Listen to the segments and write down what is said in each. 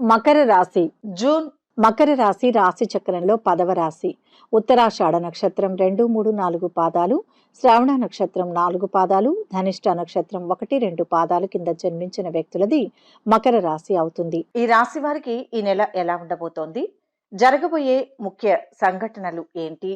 మకర రాశి జూన్. మకర రాశి రాశి చక్రంలో 10వ రాశి. ఉత్తరాషాఢ నక్షత్రం 2, 3, 4 పాదాలు, శ్రావణ నక్షత్రం 4 పాదాలు, ధనిష్ట నక్షత్రం 1, 2 పాదాలు కింద జన్మించిన వ్యక్తులది మకర రాశి అవుతుంది. ఈ రాశి వారికి ఈ నెల ఎలా ఉండబోతోంది, జరగబోయే ముఖ్య సంఘటనలు ఏంటి,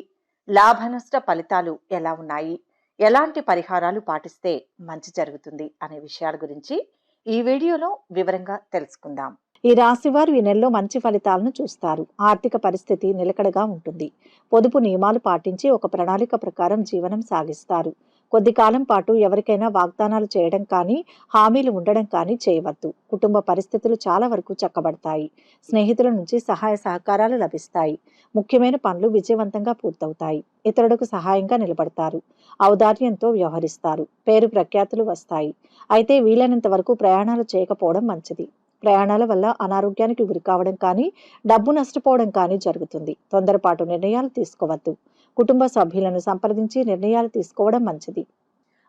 లాభ నష్ట ఫలితాలు ఎలా ఉన్నాయి, ఎలాంటి పరిహారాలు పాటిస్తే మంచి జరుగుతుంది అనే విషయాల గురించి ఈ వీడియోలో వివరంగా తెలుసుకుందాం. ఈ రాశి వారు ఈ నెలలో మంచి ఫలితాలను చూస్తారు. ఆర్థిక పరిస్థితి నిలకడగా ఉంటుంది. పొదుపు నియమాలు పాటించి ఒక ప్రణాళిక ప్రకారం జీవనం సాగిస్తారు. కొద్ది కాలం పాటు ఎవరికైనా వాగ్దానాలు చేయడం కానీ, హామీలు ఉండడం కానీ చేయవద్దు. కుటుంబ పరిస్థితులు చాలా వరకు చక్కబడతాయి. స్నేహితుల నుంచి సహాయ సహకారాలు లభిస్తాయి. ముఖ్యమైన పనులు విజయవంతంగా పూర్తవుతాయి. ఇతరులకు సహాయంగా నిలబడతారు. ఔదార్యంతో వ్యవహరిస్తారు. పేరు ప్రఖ్యాతులు వస్తాయి. అయితే వీలైనంత వరకు ప్రయాణాలు చేయకపోవడం మంచిది. ప్రయాణాల వల్ల అనారోగ్యానికి గురి కావడం కానీ, డబ్బు నష్టపోవడం కానీ జరుగుతుంది. తొందరపాటు నిర్ణయాలు తీసుకోవద్దు. కుటుంబ సభ్యులను సంప్రదించి నిర్ణయాలు తీసుకోవడం మంచిది.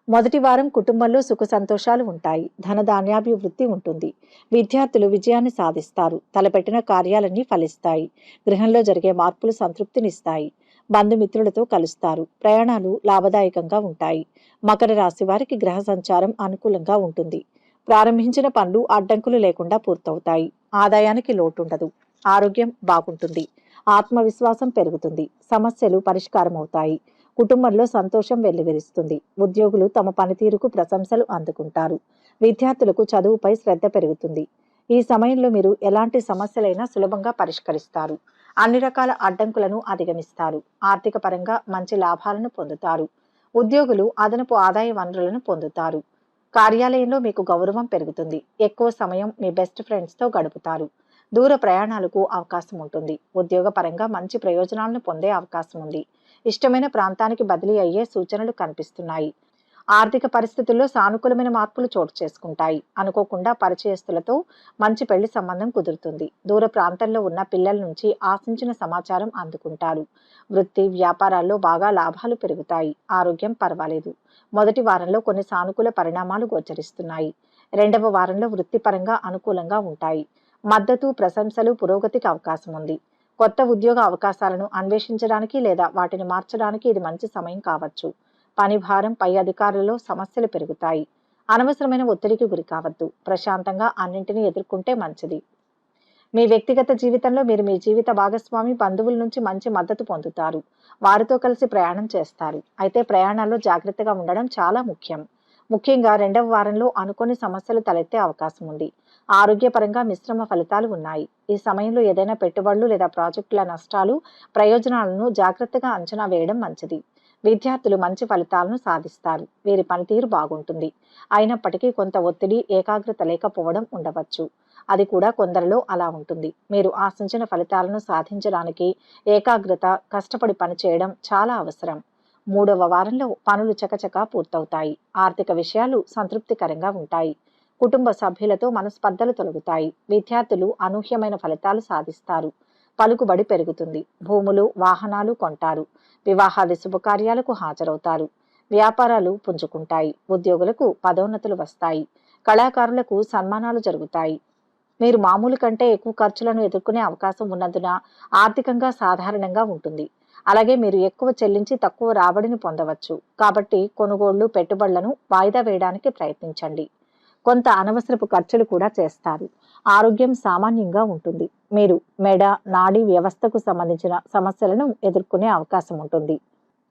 మొదటి వారం కుటుంబంలో సుఖ సంతోషాలు ఉంటాయి. ధనధాన్యాభివృద్ధి ఉంటుంది. విద్యార్థులు విజయాన్ని సాధిస్తారు. తలపెట్టిన కార్యాలన్నీ ఫలిస్తాయి. గృహంలో జరిగే మార్పులు సంతృప్తినిస్తాయి. బంధుమిత్రులతో కలుస్తారు. ప్రయాణాలు లాభదాయకంగా ఉంటాయి. మకర రాశి వారికి గ్రహ సంచారం అనుకూలంగా ఉంటుంది. ప్రారంభించిన పనులు అడ్డంకులు లేకుండా పూర్తవుతాయి. ఆదాయానికి లోటుండదు. ఆరోగ్యం బాగుంటుంది. ఆత్మవిశ్వాసం పెరుగుతుంది. సమస్యలు పరిష్కారం అవుతాయి. కుటుంబంలో సంతోషం వెల్లివిరుస్తుంది. ఉద్యోగులు తమ పనితీరుకు ప్రశంసలు అందుకుంటారు. విద్యార్థులకు చదువుపై శ్రద్ధ పెరుగుతుంది. ఈ సమయంలో మీరు ఎలాంటి సమస్యలైనా సులభంగా పరిష్కరిస్తారు. అన్ని రకాల అడ్డంకులను అధిగమిస్తారు. ఆర్థిక పరంగా మంచి లాభాలను పొందుతారు. ఉద్యోగులు అదనపు ఆదాయ వనరులను పొందుతారు. కార్యాలయంలో మీకు గౌరవం పెరుగుతుంది. ఎక్కువ సమయం మీ బెస్ట్ ఫ్రెండ్స్తో గడుపుతారు. దూర ప్రయాణాలకు అవకాశం ఉంటుంది. ఉద్యోగ పరంగా మంచి ప్రయోజనాలను పొందే అవకాశం ఉంది. ఇష్టమైన ప్రాంతానికి బదిలీ అయ్యే సూచనలు కనిపిస్తున్నాయి. ఆర్థిక పరిస్థితుల్లో సానుకూలమైన మార్పులు చోటు చేసుకుంటాయి. అనుకోకుండా పరిచయస్తులతో మంచి పెళ్లి సంబంధం కుదురుతుంది. దూర ప్రాంతంలో ఉన్న పిల్లల నుంచి ఆశించిన సమాచారం అందుకుంటారు. వృత్తి వ్యాపారాల్లో బాగా లాభాలు పెరుగుతాయి. ఆరోగ్యం పర్వాలేదు. మొదటి వారంలో కొన్ని సానుకూల పరిణామాలు గోచరిస్తున్నాయి. రెండవ వారంలో వృత్తిపరంగా అనుకూలంగా ఉంటాయి. మద్దతు, ప్రశంసలు, పురోగతికి అవకాశం ఉంది. కొత్త ఉద్యోగ అవకాశాలను అన్వేషించడానికి లేదా వాటిని మార్చడానికి ఇది మంచి సమయం కావచ్చు. పని భారం, పై అధికారులలో సమస్యలు పెరుగుతాయి. అనవసరమైన ఒత్తిడికి గురి కావద్దు. ప్రశాంతంగా అన్నింటినీ ఎదుర్కొంటే మంచిది. మీ వ్యక్తిగత జీవితంలో మీరు మీ జీవిత భాగస్వామి, బంధువుల నుంచి మంచి మద్దతు పొందుతారు. వారితో కలిసి ప్రయాణం చేస్తారు. అయితే ప్రయాణాల్లో జాగ్రత్తగా ఉండడం చాలా ముఖ్యం. ముఖ్యంగా రెండవ వారంలో అనుకోని సమస్యలు తలెత్తే అవకాశం ఉంది. ఆరోగ్యపరంగా మిశ్రమ ఫలితాలు ఉన్నాయి. ఈ సమయంలో ఏదైనా పెట్టుబడులు లేదా ప్రాజెక్టుల నష్టాలు, ప్రయోజనాలను జాగ్రత్తగా అంచనా వేయడం మంచిది. విద్యార్థులు మంచి ఫలితాలను సాధిస్తారు. వీరి పనితీరు బాగుంటుంది. అయినప్పటికీ కొంత ఒత్తిడి, ఏకాగ్రత లేకపోవడం ఉండవచ్చు. అది కూడా కొందరిలో అలా ఉంటుంది. మీరు ఆశించిన ఫలితాలను సాధించడానికి ఏకాగ్రత, కష్టపడి పనిచేయడం చాలా అవసరం. మూడవ వారంలో పనులు చకచకా పూర్తవుతాయి. ఆర్థిక విషయాలు సంతృప్తికరంగా ఉంటాయి. కుటుంబ సభ్యులతో మనస్పర్ధలు తొలగుతాయి. విద్యార్థులు అనూహ్యమైన ఫలితాలు సాధిస్తారు. పలుకుబడి పెరుగుతుంది. భూములు, వాహనాలు కొంటారు. వివాహాది శుభకార్యాలకు హాజరవుతారు. వ్యాపారాలు పుంజుకుంటాయి. ఉద్యోగులకు పదోన్నతులు వస్తాయి. కళాకారులకు సన్మానాలు జరుగుతాయి. మీరు మామూలు కంటే ఎక్కువ ఖర్చులను ఎదుర్కొనే అవకాశం ఉన్నందున ఆర్థికంగా సాధారణంగా ఉంటుంది. అలాగే మీరు ఎక్కువ చెల్లించి తక్కువ రాబడిని పొందవచ్చు. కాబట్టి కొనుగోళ్లు, పెట్టుబడులను వాయిదా వేయడానికి ప్రయత్నించండి. కొంత అనవసరపు ఖర్చులు కూడా చేస్తారు. ఆరోగ్యం సామాన్యంగా ఉంటుంది. మీరు మెడ, నాడీ వ్యవస్థకు సంబంధించిన సమస్యలను ఎదుర్కొనే అవకాశం ఉంటుంది.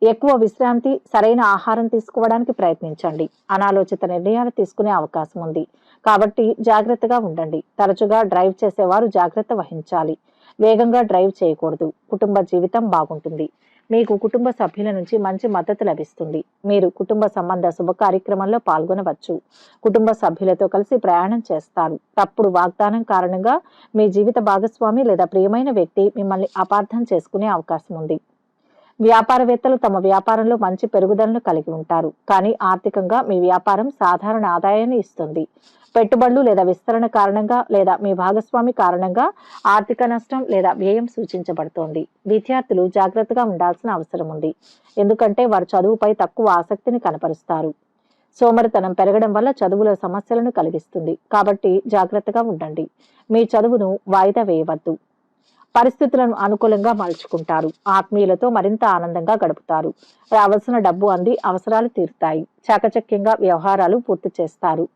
ఎక్కువ విశ్రాంతి, సరైన ఆహారం తీసుకోవడానికి ప్రయత్నించండి. అనాలోచిత నిర్ణయాలు తీసుకునే అవకాశం ఉంది. కాబట్టి జాగ్రత్తగా ఉండండి. తరచుగా డ్రైవ్ చేసేవారు జాగ్రత్త వహించాలి. వేగంగా డ్రైవ్ చేయకూడదు. కుటుంబ జీవితం బాగుంటుంది. మీకు కుటుంబ సభ్యుల నుంచి మంచి మద్దతు లభిస్తుంది. మీరు కుటుంబ సంబంధ శుభ కార్యక్రమంలో పాల్గొనవచ్చు. కుటుంబ సభ్యులతో కలిసి ప్రయాణం చేస్తారు. తప్పుడు వాగ్దానం కారణంగా మీ జీవిత భాగస్వామి లేదా ప్రియమైన వ్యక్తి మిమ్మల్ని అపార్థం చేసుకునే అవకాశం ఉంది. వ్యాపారవేత్తలు తమ వ్యాపారంలో మంచి పెరుగుదలను కలిగి ఉంటారు. కానీ ఆర్థికంగా మీ వ్యాపారం సాధారణ ఆదాయాన్ని ఇస్తుంది. పెట్టుబడులు లేదా విస్తరణ కారణంగా లేదా మీ భాగస్వామి కారణంగా ఆర్థిక నష్టం లేదా వ్యయం సూచించబడుతోంది. విద్యార్థులు జాగ్రత్తగా ఉండాల్సిన అవసరం ఉంది. ఎందుకంటే వారు చదువుపై తక్కువ ఆసక్తిని కనపరుస్తారు. సోమరితనం పెరగడం వల్ల చదువులో సమస్యలను కలిగిస్తుంది. కాబట్టి జాగ్రత్తగా ఉండండి. మీ చదువును వాయిదా వేయవద్దు. పరిస్థితులను అనుకూలంగా మలుచుకుంటారు. ఆత్మీయులతో మరింత ఆనందంగా గడుపుతారు. రావాల్సిన డబ్బు అంది అవసరాలు తీరుతాయి. చాకచక్యంగా వ్యవహారాలు పూర్తి చేస్తారు.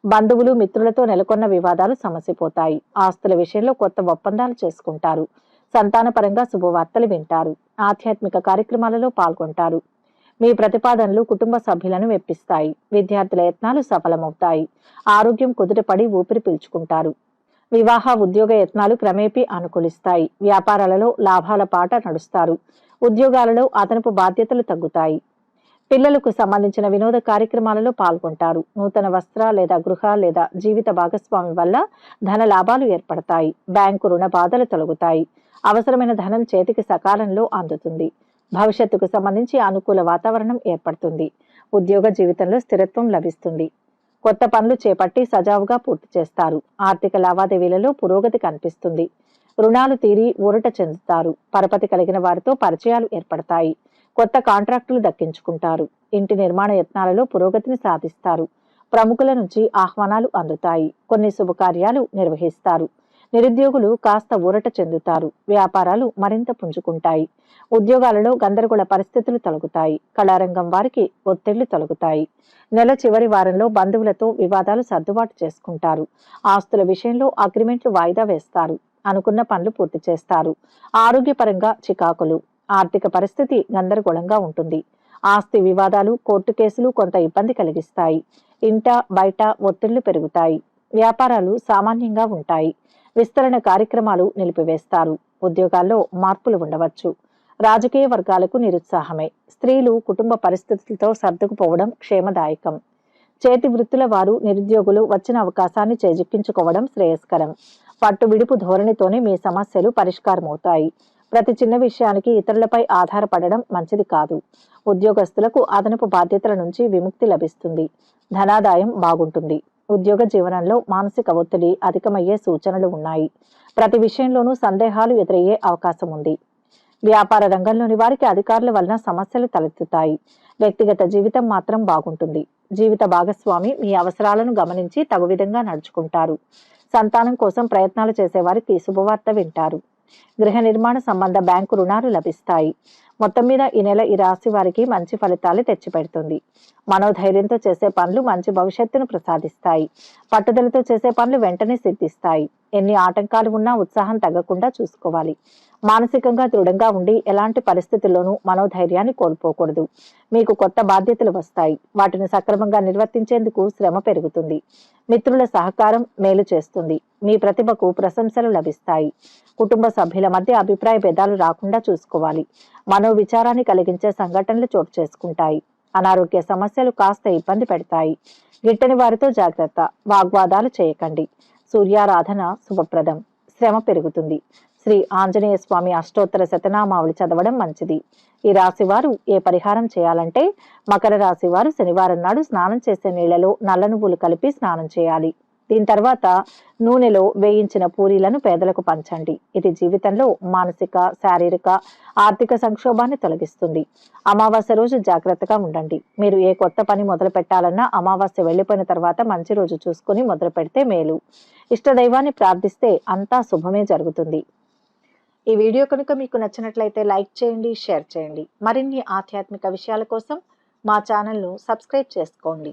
బంధువులు మిత్రులతో నెలకొన్న వివాదాలు సమసిపోతాయి. ఆస్తుల విషయంలో కొత్త ఒప్పందాలు చేసుకుంటారు. సంతానపరంగా శుభవార్తలు వింటారు. ఆధ్యాత్మిక కార్యక్రమాలలో పాల్గొంటారు. మీ ప్రతిపాదనలు కుటుంబ సభ్యులను మెప్పిస్తాయి. విద్యార్థుల యత్నాలు సఫలమవుతాయి. ఆరోగ్యం కుదుటపడి ఊపిరి పీల్చుకుంటారు. వివాహ ఉద్యోగ యత్నాలు క్రమేపీ అనుకూలిస్తాయి. వ్యాపారాలలో లాభాల పాట నడుస్తారు. ఉద్యోగాలలో అదనపు బాధ్యతలు తగ్గుతాయి. పిల్లలకు సంబంధించిన వినోద కార్యక్రమాలలో పాల్గొంటారు. నూతన వస్త్ర లేదా గృహ లేదా జీవిత భాగస్వామి వల్ల ధన లాభాలు ఏర్పడతాయి. బ్యాంకు రుణ బాధలు తొలగుతాయి. అవసరమైన ధనం చేతికి సకాలంలో అందుతుంది. భవిష్యత్తుకు సంబంధించి అనుకూల వాతావరణం ఏర్పడుతుంది. ఉద్యోగ జీవితంలో స్థిరత్వం లభిస్తుంది. కొత్త పనులు చేపట్టి సజావుగా పూర్తి చేస్తారు. ఆర్థిక లావాదేవీలలో పురోగతి కనిపిస్తుంది. రుణాలు తీరి ఊరట చెందుతారు. పరపతి కలిగిన వారితో పరిచయాలు ఏర్పడతాయి. కొత్త కాంట్రాక్టులు దక్కించుకుంటారు. ఇంటి నిర్మాణ యత్నాలలో పురోగతిని సాధిస్తారు. ప్రముఖుల నుంచి ఆహ్వానాలు అందుతాయి. కొన్ని శుభకార్యాలు నిర్వహిస్తారు. నిరుద్యోగులు కాస్త ఊరట చెందుతారు. వ్యాపారాలు మరింత పుంజుకుంటాయి. ఉద్యోగాలలో గందరగోళ పరిస్థితులు తొలగుతాయి. కళారంగం వారికి ఒత్తిళ్లు తొలగుతాయి. నెల చివరి వారంలో బంధువులతో వివాదాలు సర్దుబాటు చేసుకుంటారు. ఆస్తుల విషయంలో అగ్రిమెంట్లు వాయిదా వేస్తారు. అనుకున్న పనులు పూర్తి చేస్తారు. ఆరోగ్యపరంగా చికాకులు. ఆర్థిక పరిస్థితి గందరగోళంగా ఉంటుంది. ఆస్తి వివాదాలు, కోర్టు కేసులు కొంత ఇబ్బంది కలిగిస్తాయి. ఇంట బయట ఒత్తిళ్లు పెరుగుతాయి. వ్యాపారాలు సామాన్యంగా ఉంటాయి. విస్తరణ కార్యక్రమాలు నిలిపివేస్తారు. ఉద్యోగాల్లో మార్పులు ఉండవచ్చు. రాజకీయ వర్గాలకు నిరుత్సాహమే. స్త్రీలు కుటుంబ పరిస్థితులతో సర్దుకుపోవడం క్షేమదాయకం. చేతి వృత్తుల వారు నిరుద్యోగులు వచ్చిన అవకాశాన్ని చేజిక్కించుకోవడం శ్రేయస్కరం. పట్టు విడుపు ధోరణితోనే మీ సమస్యలు పరిష్కారమవుతాయి. ప్రతి చిన్న విషయానికి ఇతరులపై ఆధారపడడం మంచిది కాదు. ఉద్యోగస్తులకు అదనపు బాధ్యతల నుంచి విముక్తి లభిస్తుంది. ధనాదాయం బాగుంటుంది. ఉద్యోగ జీవనంలో మానసిక ఒత్తిడి అధికమయ్యే సూచనలు ఉన్నాయి. ప్రతి విషయంలోనూ సందేహాలు ఎదురయ్యే అవకాశం ఉంది. వ్యాపార రంగంలోని వారికి అధికారుల వలన సమస్యలు తలెత్తుతాయి. వ్యక్తిగత జీవితం మాత్రం బాగుంటుంది. జీవిత భాగస్వామి మీ అవసరాలను గమనించి తగు విధంగా నడుచుకుంటారు. సంతానం కోసం ప్రయత్నాలు చేసేవారికి శుభవార్త వింటారు. గృహ నిర్మాణ సంబంధ బ్యాంకు రుణాలు లభిస్తాయి. మొత్తం మీద ఈ నెల ఈ రాశి వారికి మంచి ఫలితాలు తెచ్చిపెడుతుంది. మనోధైర్యంతో చేసే పనులు మంచి భవిష్యత్తును ప్రసాదిస్తాయి. పట్టుదలతో చేసే పనులు వెంటనే సిద్ధిస్తాయి. ఎన్ని ఆటంకాలు ఉన్నా ఉత్సాహం తగ్గకుండా చూసుకోవాలి. మానసికంగా దృఢంగా ఉండి ఎలాంటి పరిస్థితుల్లోనూ మనోధైర్యాన్ని కోల్పోకూడదు. మీకు కొత్త బాధ్యతలు వస్తాయి. వాటిని సక్రమంగా నిర్వర్తించేందుకు శ్రమ పెరుగుతుంది. మిత్రుల సహకారం మేలు చేస్తుంది. మీ ప్రతిభకు ప్రశంసలు లభిస్తాయి. కుటుంబ సభ్యుల మధ్య అభిప్రాయ భేదాలు రాకుండా చూసుకోవాలి. మనోవిచారాన్ని కలిగించే సంఘటనలు చోటు చేసుకుంటాయి. అనారోగ్య సమస్యలు కాస్త ఇబ్బంది పెడతాయి. గిట్టని వారితో జాగ్రత్త. వాగ్వాదాలు చేయకండి. సూర్యారాధన శుభప్రదం. శ్రమ పెరుగుతుంది. శ్రీ ఆంజనేయ స్వామి అష్టోత్తర శతనామావళి చదవడం మంచిది. ఈ రాశి వారు ఏ పరిహారం చేయాలంటే మకర రాశి వారు శనివారం నాడు స్నానం చేసే నీళ్లలో నల్ల నువ్వులు కలిపి స్నానం చేయాలి. దీని తర్వాత నూనెలో వేయించిన పూరీలను పేదలకు పంచండి. ఇది జీవితంలో మానసిక, శారీరక, ఆర్థిక సంక్షోభాన్ని తొలగిస్తుంది. అమావాస్య రోజు జాగ్రత్తగా ఉండండి. మీరు ఏ కొత్త పని మొదలు పెట్టాలన్నా అమావాస్య వెళ్లిపోయిన తర్వాత మంచి రోజు చూసుకుని మొదలు పెడితే మేలు. ఇష్ట దైవాన్ని ప్రార్థిస్తే అంతా శుభమే జరుగుతుంది. ఈ వీడియో కనుక మీకు నచ్చినట్లయితే లైక్ చేయండి, షేర్ చేయండి. మరిన్ని ఆధ్యాత్మిక విషయాల కోసం మా ఛానల్ను సబ్స్క్రైబ్ చేసుకోండి.